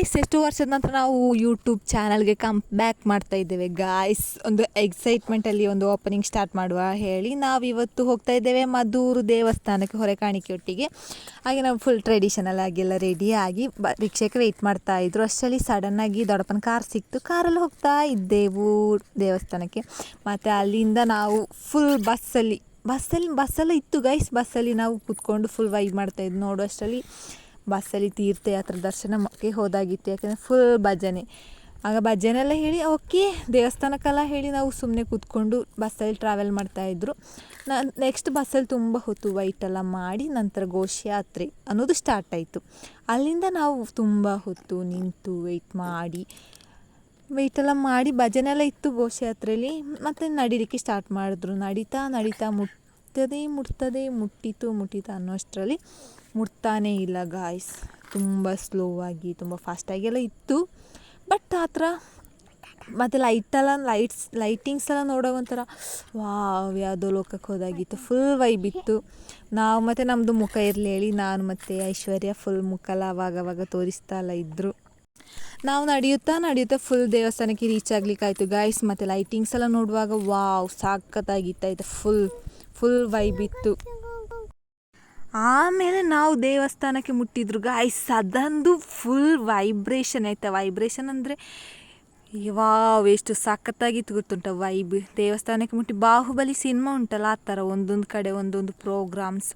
Guys, ಎಷ್ಟು ವರ್ಷದ ನಂತರ ನಾವು ಯೂಟ್ಯೂಬ್ ಚಾನಲ್ಗೆ ಬ್ಯಾಕ್ ಮಾಡ್ತಾ ಇದ್ದೇವೆ ಗಾಯ್ಸ್. ಒಂದು ಎಕ್ಸೈಟ್ಮೆಂಟಲ್ಲಿ ಒಂದು ಓಪನಿಂಗ್ ಸ್ಟಾರ್ಟ್ ಮಾಡುವ ಹೇಳಿ ನಾವು ಇವತ್ತು ಹೋಗ್ತಾ ಇದ್ದೇವೆ ಮದ್ದೂರು ದೇವಸ್ಥಾನಕ್ಕೆ ಹೊರೆ ಕಾಣಿಕೆಯೊಟ್ಟಿಗೆ. ಹಾಗೆ ನಾವು ಫುಲ್ ಟ್ರೆಡಿಷನಲ್ ಆಗಿ ಎಲ್ಲ ರೆಡಿಯಾಗಿ ರಿಕ್ಷೆಗೆ ವೆಯ್ಟ್ ಮಾಡ್ತಾ ಇದ್ರು. ಅಷ್ಟರಲ್ಲಿ ಸಡನ್ನಾಗಿ ದೊಡ್ಡಪ್ಪನ ಕಾರ್ ಸಿಕ್ತು. ಕಾರಲ್ಲಿ ಹೋಗ್ತಾ ಇದ್ದೆವು ದೇವಸ್ಥಾನಕ್ಕೆ. ಮತ್ತು ಅಲ್ಲಿಂದ ನಾವು ಫುಲ್ ಬಸ್ಸೆಲ್ಲ ಇತ್ತು ಗೈಸ್. ಬಸ್ಸಲ್ಲಿ ನಾವು ಕೂತ್ಕೊಂಡು ಫುಲ್ ವೈಬ್ ಮಾಡ್ತಾಯಿದ್ದು. ನೋಡುವಷ್ಟರಲ್ಲಿ ಬಸ್ಸಲ್ಲಿ ತೀರ್ಥಯಾತ್ರೆ ದರ್ಶನಕ್ಕೆ ಹೋದಾಗಿತ್ತು. ಯಾಕಂದರೆ ಫುಲ್ ಭಜನೆ. ಆಗ ಭಜನೆ ಎಲ್ಲ ಹೇಳಿ ಓಕೆ ದೇವಸ್ಥಾನಕ್ಕೆಲ್ಲ ಹೇಳಿ ನಾವು ಸುಮ್ಮನೆ ಕೂತ್ಕೊಂಡು ಬಸ್ಸಲ್ಲಿ ಟ್ರಾವೆಲ್ ಮಾಡ್ತಾಯಿದ್ರು. ನೆಕ್ಸ್ಟ್ ಬಸ್ಸಲ್ಲಿ ತುಂಬ ಹೊತ್ತು ವೈಟೆಲ್ಲ ಮಾಡಿ ನಂತರ ಘೋಷಯಾತ್ರೆ ಅನ್ನೋದು ಸ್ಟಾರ್ಟ್ ಆಯಿತು. ಅಲ್ಲಿಂದ ನಾವು ತುಂಬ ಹೊತ್ತು ನಿಂತು ವೆಯ್ಟೆಲ್ಲ ಮಾಡಿ ಭಜನೆ ಎಲ್ಲ ಇತ್ತು ಘೋಷಯಾತ್ರೆಯಲ್ಲಿ. ಮತ್ತು ನಡೀಲಿಕ್ಕೆ ಸ್ಟಾರ್ಟ್ ಮಾಡಿದ್ರು. ನಡೀತಾ ಮುಟ್ಟಿತು ಅನ್ನೋಷ್ಟರಲ್ಲಿ ಮುಟ್ತಾನೇ ಇಲ್ಲ ಗಾಯ್ಸ್. ತುಂಬ ಸ್ಲೋ ಆಗಿ ತುಂಬ ಫಾಸ್ಟಾಗಿ ಎಲ್ಲ ಇತ್ತು. ಬಟ್ ಆ ಥರ ಮತ್ತು ಲೈಟಿಂಗ್ಸ್ ಎಲ್ಲ ನೋಡೋ ಒಂಥರ ವಾವ್ ಯಾವುದೋ ಲೋಕಕ್ಕೆ ಹೋದಾಗಿತ್ತು. ಫುಲ್ ವೈಬ್ ಇತ್ತು. ನಾವು ಮತ್ತು ನಮ್ಮದು ಮುಖ ಇರಲಿ ಹೇಳಿ ನಾನು ಮತ್ತು ಐಶ್ವರ್ಯ ಫುಲ್ ಮುಖಲ್ಲ ಅವಾಗ ತೋರಿಸ್ತಾ ಎಲ್ಲ ಇದ್ದರು. ನಾವು ನಡೆಯುತ್ತಾ ಫುಲ್ ದೇವಸ್ಥಾನಕ್ಕೆ ರೀಚ್ ಆಗ್ಲಿಕ್ಕಾಯಿತು ಗಾಯ್ಸ್. ಮತ್ತು ಲೈಟಿಂಗ್ಸ್ ಎಲ್ಲ ನೋಡುವಾಗ ವಾವ್ ಸಾಕತ್ತಾಗಿತ್ತಾಯಿತು. ಫುಲ್ ವೈಬ್ ಇತ್ತು. ಆಮೇಲೆ ನಾವು ದೇವಸ್ಥಾನಕ್ಕೆ ಮುಟ್ಟಿದ್ರು ಗಾಯ್ಸ್. ಅದೊಂದು ಫುಲ್ ವೈಬ್ರೇಷನ್ ಆಯಿತಾ. ವೈಬ್ರೇಷನ್ ಅಂದರೆ ವಾವ್ ಎಷ್ಟು ಸಖತ್ತಾಗಿತ್ತು ಗೊತ್ತುಂಟ ವೈಬ್. ದೇವಸ್ಥಾನಕ್ಕೆ ಮುಟ್ಟಿ ಬಾಹುಬಲಿ ಸಿನಿಮಾ ಉಂಟಲ್ಲ ಆ ಥರ ಒಂದೊಂದು ಕಡೆ ಒಂದೊಂದು ಪ್ರೋಗ್ರಾಮ್ಸ್.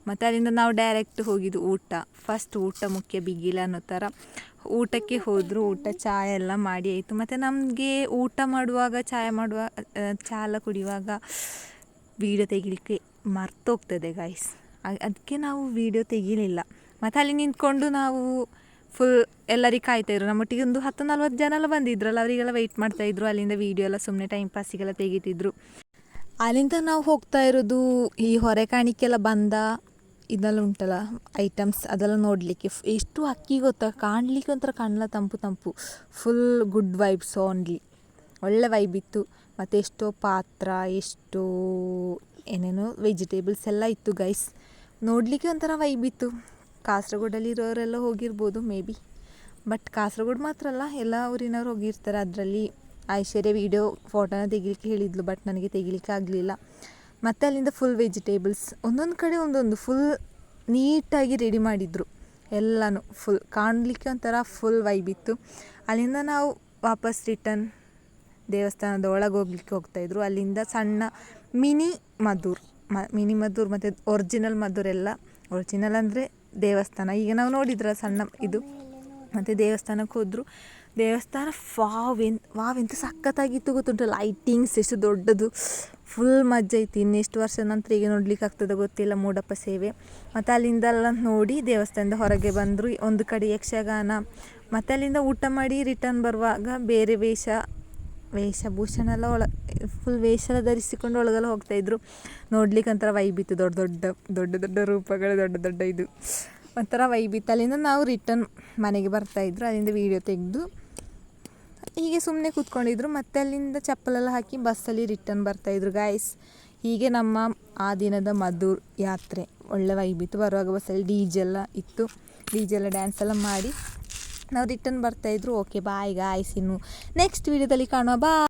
ಮತ್ತು ಅಲ್ಲಿಂದ ನಾವು ಡೈರೆಕ್ಟ್ ಹೋಗಿದ್ದು ಫಸ್ಟ್ ಊಟ ಮುಖ್ಯ ಬಿಗಿಲ ಅನ್ನೋ ಥರ ಊಟಕ್ಕೆ ಹೋದರು. ಚಹಾ ಎಲ್ಲ ಮಾಡಿ ಆಯಿತು. ಮತ್ತು ನಮಗೆ ಊಟ ಮಾಡುವಾಗ ಚಹಾ ಎಲ್ಲ ಕುಡಿಯುವಾಗ ವೀಡಿಯೋ ತೆಗಿಲಿಕ್ಕೆ ಮರ್ತೋಗ್ತದೆ ಗಾಯ್ಸ್. ಅದಕ್ಕೆ ನಾವು ವೀಡಿಯೋ ತೆಗಿಲಿಲ್ಲ. ಮತ್ತು ಅಲ್ಲಿ ನಿಂತ್ಕೊಂಡು ನಾವು ಫುಲ್ ಎಲ್ಲರಿಗೆ ಕಾಯ್ತಾಯಿದ್ರು. ನಮ್ಮೊಟ್ಟಿಗೆ ಒಂದು 10-40 ಜನ ಎಲ್ಲ ಬಂದಿದ್ರಲ್ಲ, ಅವರಿಗೆಲ್ಲ ವೆಯ್ಟ್ ಮಾಡ್ತಾಯಿದ್ರು. ಅಲ್ಲಿಂದ ವೀಡಿಯೋ ಎಲ್ಲ ಸುಮ್ಮನೆ ಟೈಮ್ ಪಾಸಿಗೆಲ್ಲ ತೆಗಿತಿದ್ರು. ಅಲ್ಲಿಂದ ನಾವು ಹೋಗ್ತಾ ಇರೋದು ಈ ಹೊರೆ ಕಾಣಿಕೆಲ್ಲ ಬಂದ ಇದೆಲ್ಲ ಉಂಟಲ್ಲ ಐಟಮ್ಸ್ ಅದೆಲ್ಲ ನೋಡಲಿಕ್ಕೆ. ಎಷ್ಟು ಅಕ್ಕಿ ಗೊತ್ತಾ, ಕಾಣಲಿಕ್ಕೆ ಒಂಥರ ಕಣ್ಣೆಲ್ಲ ತಂಪು. Full good vibes only. ಒಳ್ಳೆ ವೈಬ್ ಇತ್ತು. ಮತ್ತು ಎಷ್ಟೋ ಪಾತ್ರ ಎಷ್ಟೋ ಏನೇನೋ ವೆಜಿಟೇಬಲ್ಸ್ ಎಲ್ಲ ಇತ್ತು ಗೈಸ್. ನೋಡಲಿಕ್ಕೆ ಒಂಥರ ವೈಬ್ ಇತ್ತು. ಕಾಸರಗೋಡಲ್ಲಿ ಇರೋರೆಲ್ಲ ಹೋಗಿರ್ಬೋದು ಮೇ ಬಿ. ಬಟ್ ಕಾಸರಗೋಡು ಮಾತ್ರ ಅಲ್ಲ, ಎಲ್ಲ ಊರಿನವ್ರು ಹೋಗಿರ್ತಾರೆ. ಅದರಲ್ಲಿ ಐಶ್ವರ್ಯ ಫೋಟೋನ ತೆಗಿಲಿಕ್ಕೆ ಹೇಳಿದ್ಲು. ಬಟ್ ನನಗೆ ತೆಗಿಲಿಕ್ಕೆ ಆಗಲಿಲ್ಲ. ಮತ್ತು ಅಲ್ಲಿಂದ ಫುಲ್ ವೆಜಿಟೇಬಲ್ಸ್ ಒಂದೊಂದು ಕಡೆ ಒಂದೊಂದು ಫುಲ್ ನೀಟಾಗಿ ರೆಡಿ ಮಾಡಿದರು ಎಲ್ಲನೂ. ಫುಲ್ ಕಾಣಲಿಕ್ಕೆ ಒಂಥರ ಫುಲ್ ವೈಬ್ ಇತ್ತು. ಅಲ್ಲಿಂದ ನಾವು ವಾಪಸ್ ರಿಟರ್ನ್ ದೇವಸ್ಥಾನದ ಒಳಗೆ ಹೋಗ್ತಾಯಿದ್ರು. ಅಲ್ಲಿಂದ ಸಣ್ಣ ಮಿನಿ ಮದ್ದೂರು ಮತ್ತು ಒರಿಜಿನಲ್ ಮದ್ದೂರೆಲ್ಲ. ಒರಿಜಿನಲ್ ಅಂದರೆ ದೇವಸ್ಥಾನ ಈಗ ನಾವು ನೋಡಿದ್ರೆ ಸಣ್ಣ ಇದು. ಮತ್ತು ದೇವಸ್ಥಾನಕ್ಕೆ ಹೋದರು. ದೇವಸ್ಥಾನ ವಾವ್ ಎಂತ ಸಖತ್ತಾಗಿತ್ತು ಗೊತ್ತುಂಟು. ಲೈಟಿಂಗ್ಸ್ ಎಷ್ಟು ದೊಡ್ಡದು, ಫುಲ್ ಮಜಾ ಇತ್ತು. ಇನ್ನೆಷ್ಟು ವರ್ಷ ನಂತರ ಈಗ ನೋಡ್ಲಿಕ್ಕೆ ಆಗ್ತದೆ ಗೊತ್ತಿಲ್ಲ ಮೂಡಪ್ಪ ಸೇವೆ. ಮತ್ತು ಅಲ್ಲಿಂದೆಲ್ಲ ನೋಡಿ ದೇವಸ್ಥಾನದ ಹೊರಗೆ ಬಂದರು. ಒಂದು ಕಡೆ ಯಕ್ಷಗಾನ. ಮತ್ತು ಅಲ್ಲಿಂದ ಊಟ ಮಾಡಿ ರಿಟರ್ನ್ ಬರುವಾಗ ಬೇರೆ ವೇಷಭೂಷಣ ಎಲ್ಲ ಫುಲ್ ವೇಷ ಎಲ್ಲ ಧರಿಸಿಕೊಂಡು ಒಳಗೆಲ್ಲ ಹೋಗ್ತಾಯಿದ್ರು. ನೋಡ್ಲಿಕ್ಕೆ ಒಂಥರ ವೈಬ್ ಇತ್ತು. ದೊಡ್ಡ ರೂಪಗಳು ದೊಡ್ಡ ಇದು ಒಂಥರ ವೈಬ್ ಇತ್ತು. ಅಲ್ಲಿಂದ ನಾವು ರಿಟರ್ನ್ ಮನೆಗೆ ಬರ್ತಾಯಿದ್ರು. ಅಲ್ಲಿಂದ ವೀಡಿಯೋ ತೆಗೆದು ಹೀಗೆ ಸುಮ್ಮನೆ ಕೂತ್ಕೊಂಡಿದ್ರು. ಮತ್ತು ಅಲ್ಲಿಂದ ಚಪ್ಪಲೆಲ್ಲ ಹಾಕಿ ಬಸ್ಸಲ್ಲಿ ರಿಟರ್ನ್ ಬರ್ತಾಯಿದ್ರು ಗಾಯ್ಸ್. ಹೀಗೆ ನಮ್ಮ ಆ ದಿನದ ಮದ್ದೂರು ಯಾತ್ರೆ ಒಳ್ಳೆ ವೈಬ್ ಇತ್ತು. ಬರುವಾಗ ಬಸ್ಸಲ್ಲಿ ಡಿ ಜೆ ಎಲ್ಲ ಡ್ಯಾನ್ಸ್ ಎಲ್ಲ ಮಾಡಿ ನಾವು ರಿಟರ್ನ್ ಬರ್ತಾಯಿದ್ರು. ಓಕೆ ಬಾಯ್ ಗಾಯ್ಸ್, ಇನ್ನು ನೆಕ್ಸ್ಟ್ ವೀಡಿಯೋದಲ್ಲಿ ಕಾಣುವ. ಬಾಯ್.